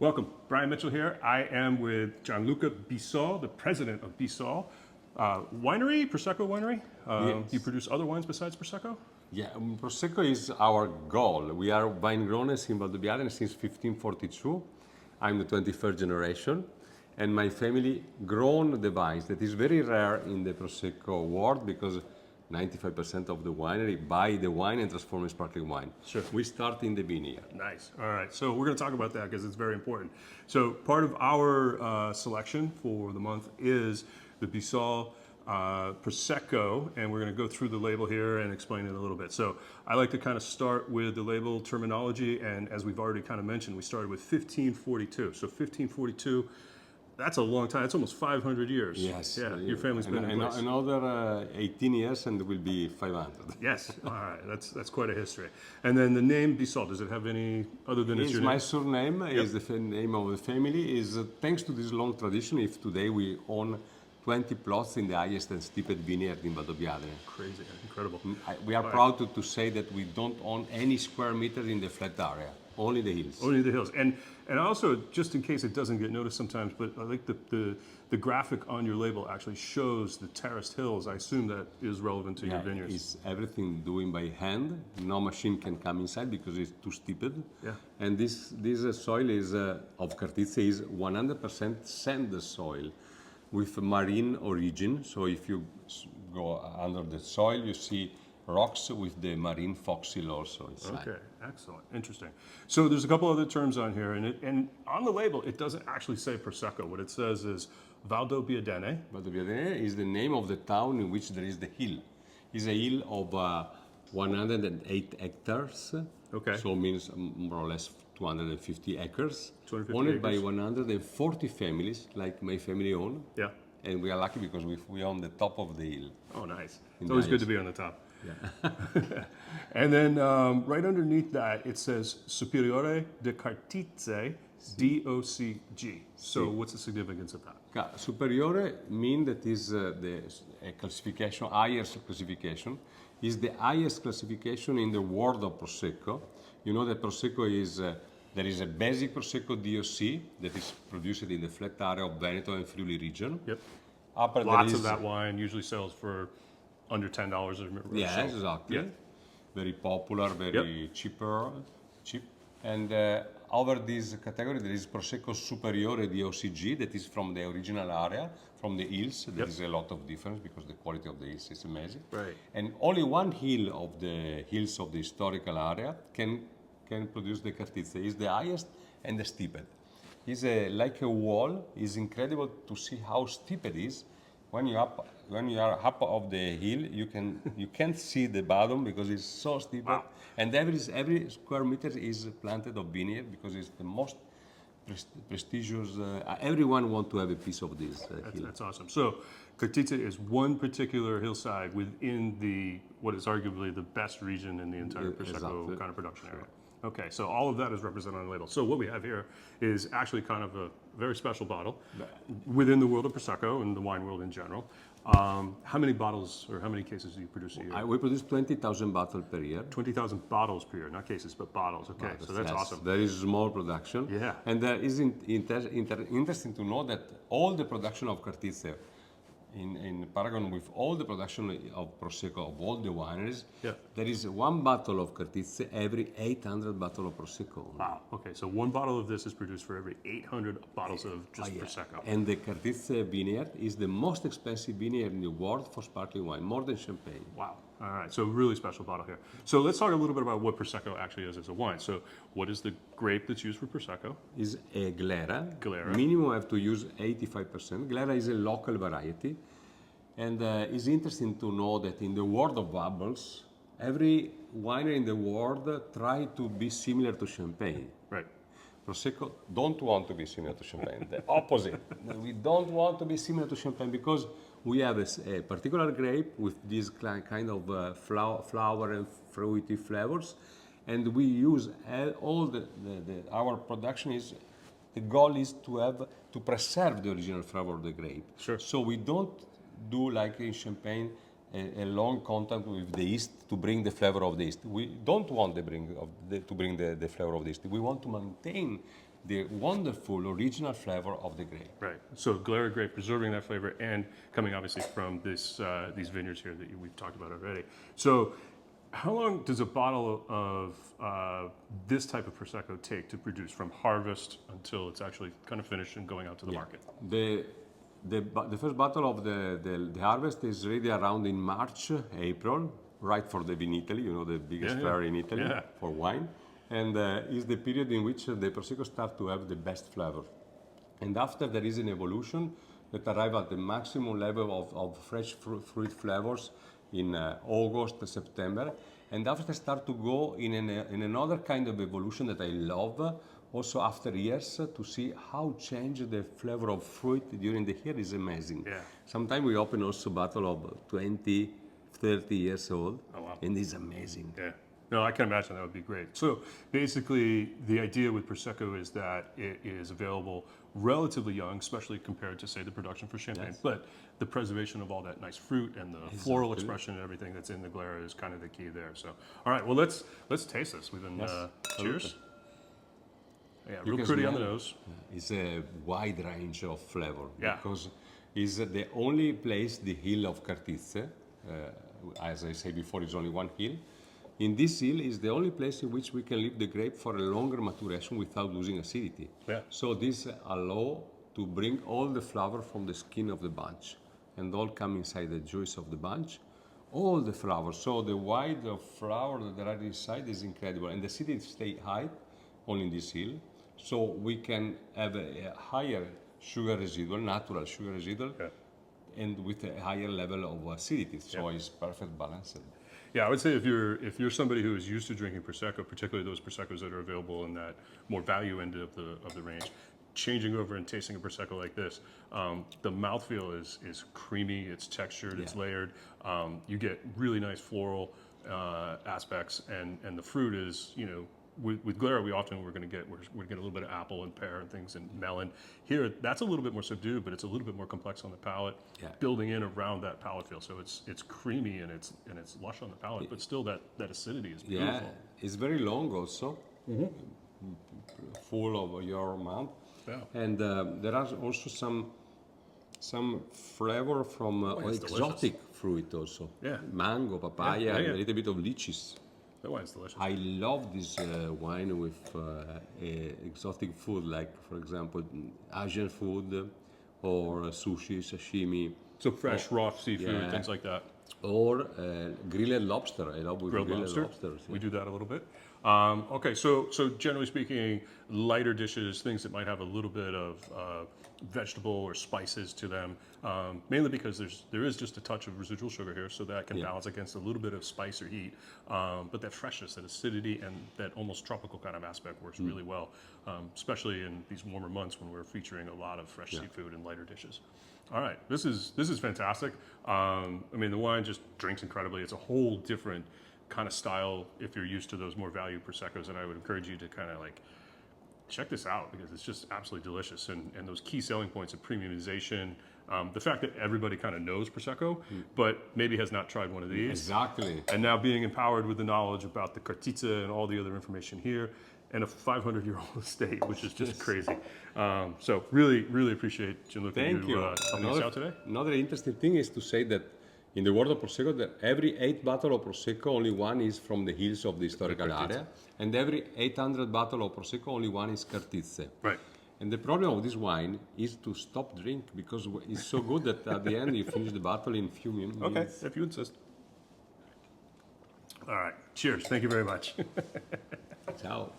Welcome, Brian Mitchell here. I am with Gianluca Bisol, the president of Bisol Winery, Prosecco Winery. Yes. You produce other wines besides Prosecco? Yeah, Prosecco is our goal. We are wine growers in Valdobiadenne since 1542. I'm the 21st generation, and my family grown the vines. That is very rare in the Prosecco world because 95% of the winery buy the wine and transform in sparkling wine. Sure. We start in the vineyard. Nice. All right. So we're going to talk about that because it's very important. So part of our selection for the month is the Bisol Prosecco, and we're going to go through the label here and explain it a little bit. So I like to kind of start with the label terminology, and as we've already kind of mentioned, we started with 1542. So 1542. That's a long time. It's almost 500 years. Yes. Yeah. Your family's been in place. Another 18 years and it will be 500. Yes. All right. That's quite a history. And then the name Bisol, does it have any other than it's your my name? surname. Yep. Is the name of the family. Is thanks to this long tradition. If today we own 20 plots in the highest and steepest vineyard in Valdobiadenne. Crazy. Incredible. We are proud to say that we don't own any square meters in the flat area. Only the hills. Only the hills. And also, just in case it doesn't get noticed sometimes, but I like the graphic on your label actually shows the terraced hills. I assume that is relevant to your vineyards. It's everything doing by hand. No machine can come inside because it's too steeped. Yeah. And this soil is of Cartizze is 100% sand soil with marine origin. So if you go under the soil, you see rocks with the marine fossil also inside. Okay, excellent, interesting. So there's a couple other terms on here, and on the label it doesn't actually say Prosecco. What it says is Valdobiadenne. Valdobiadenne is the name of the town in which there is the hill. It's a hill of 108 hectares. Okay. So means more or less 250 acres. 250 owned acres. by 140 families, like my family own. Yeah. And we are lucky because we own the top of the hill. Oh, nice. It's always good to Nice. be on the top. Yeah. And then right underneath that, it says Superiore de Cartizze DOCG. So what's the significance of that? Superiore mean that is the classification, highest classification, is the highest classification in the world of Prosecco. You know that Prosecco is, there is a basic Prosecco DOC that is produced in the flat area of Veneto and Friuli region. Yep. Upper Lots of that wine usually sells for under $10 or Yes, so. exactly. Yeah. Very popular, very cheap. And over this category, there is Prosecco Superiore DOCG, that is from the original area, from the hills. There is a lot of difference because the quality of the hills is amazing. Right. And only one hill of the hills of the historical area can produce the Cartizze. It's the highest and the steepest. It's like a wall. It's incredible to see how steep it is. When you are up of the hill, you can't see the bottom because it's so steep. Wow. And every square meter is planted of vineyard because it's the most prestigious. Everyone wants to have a piece of this hill. That's awesome. So Cartizze is one particular hillside within what is arguably the best region in the entire Prosecco Exactly. kind of production area. Okay, so all of that is represented on the label. So what we have here is actually kind of a very special bottle within the world of Prosecco and the wine world in general. How many bottles or how many cases do you produce a year? We produce 20,000 bottles per year. 20,000 bottles per year, not cases, but bottles. Okay, so that's Yes, awesome. Very small production. Yeah. And there is interesting to know that all the production of Cartizze in Paragon with all the production of Prosecco, of all the wineries, there is one bottle of Cartizze every 800 bottles of Prosecco. Wow, okay, so one bottle of this is produced for every 800 bottles of just Prosecco. And the Cartizze vineyard is the most expensive vineyard in the world for sparkling wine, more than champagne. Wow. All right. So really special bottle here. So let's talk a little bit about what Prosecco actually is as a wine. So what is the grape that's used for Prosecco? Is a Glera. Glera. Minimum I have to use 85%. Glera is a local variety. And it's interesting to know that in the world of bubbles, every winery in the world try to be similar to champagne. Right. Prosecco don't want to be similar to champagne. The opposite. We don't want to be similar to champagne because we have a particular grape with this kind of flower and fruity flavors, and we use all our production is the goal is to preserve the original flavor of the grape. Sure. So we don't do like in champagne a long contact with the yeast to bring the flavor of the yeast. We don't want to bring the flavor of the yeast. We want to maintain the wonderful original flavor of the grape. Right. So Glera grape preserving that flavor and coming obviously from these vineyards here that we've talked about already. So how long does a bottle of this type of Prosecco take to produce from harvest until it's actually kind of finished and going out to the market? The first bottle of the harvest is ready around in March, April, right for the Vinitaly, you know, the biggest fair in Italy for wine. And is the period in which the Prosecco start to have the best flavor. And after there is an evolution that arrive at the maximum level of fresh fruit flavors in August, September. And after start to go in another kind of evolution that I love, also after years, to see how change the flavor of fruit during the year is amazing. Yeah. Sometimes we open also bottle of 20, 30 years old, wow. and it's amazing. Yeah. No, I can imagine that would be great. So basically, the idea with Prosecco is that it is available relatively young, especially compared to, say, the production for champagne. But the preservation of all that nice fruit and the floral expression and everything that's in the Glera is kind of the key there. So, all right, well, let's taste this. We've been cheers. Yeah, real Because pretty on the nose. It's a wide range of flavor. Yeah. Because it's the only place, the hill of Cartizze, as I said before, it's only one hill. In this hill is the only place in which we can leave the grape for a longer maturation without losing acidity. Yeah. So this allow to bring all the flavor from the skin of the bunch and all come inside the juice of the bunch. All the flowers. So the wide of flower that there are inside is incredible. And the acidity stay high only in this hill. So we can have a higher sugar residual, natural sugar residual, and with a higher level of acidity. So it's perfect balance. Yeah, I would say if you're somebody who is used to drinking Prosecco, particularly those Proseccos that are available in that more value end of the range, changing over and tasting a Prosecco like this, the mouthfeel is creamy, it's textured, it's layered. You get really nice floral aspects, and the fruit is, you know, with Glera we're going to get a little bit of apple and pear and things and melon. Here that's a little bit more subdued, but it's a little bit more complex on the palate, building in around that palate feel. So it's creamy and it's lush on the palate, but still that acidity is beautiful. Yeah, it's very long also, full of your mouth. Yeah. And there are also some flavor from exotic fruit also. Yeah. Mango, papaya, and a little bit of lychees. That wine's delicious. I love this wine with exotic food, like, for example, Asian food or sushi, sashimi. So fresh, raw seafood, things like that. Or grilled lobster. I love grilled lobster. We do that a little bit. Okay, so generally speaking, lighter dishes, things that might have a little bit of vegetable or spices to them, mainly because there is just a touch of residual sugar here, so that can balance against a little bit of spice or heat. But that freshness, that acidity, and that almost tropical kind of aspect works really well, especially in these warmer months when we're featuring a lot of fresh seafood and lighter dishes. All right, this is fantastic. I mean, the wine just drinks incredibly. It's a whole different kind of style if you're used to those more value Proseccos, and I would encourage you to kind of like check this out because it's just absolutely delicious. And those key selling points of premiumization, the fact that everybody kind of knows Prosecco, but maybe has not tried one of these. Exactly. And now being empowered with the knowledge about the Cartizze and all the other information here, and a 500-year-old estate, which is just crazy. So really, really appreciate Gianluca you helping us out today. Another interesting thing is to say that in the world of Prosecco, that every 8 bottles of Prosecco, only one is from the hills of the historical area, and every 800 bottles of Prosecco, only one is Cartizze. Right. And the problem of this wine is to stop drink because it's so good that at the end you finish the bottle in a few minutes. Okay, if you insist. All right, cheers. Thank you very much. Ciao.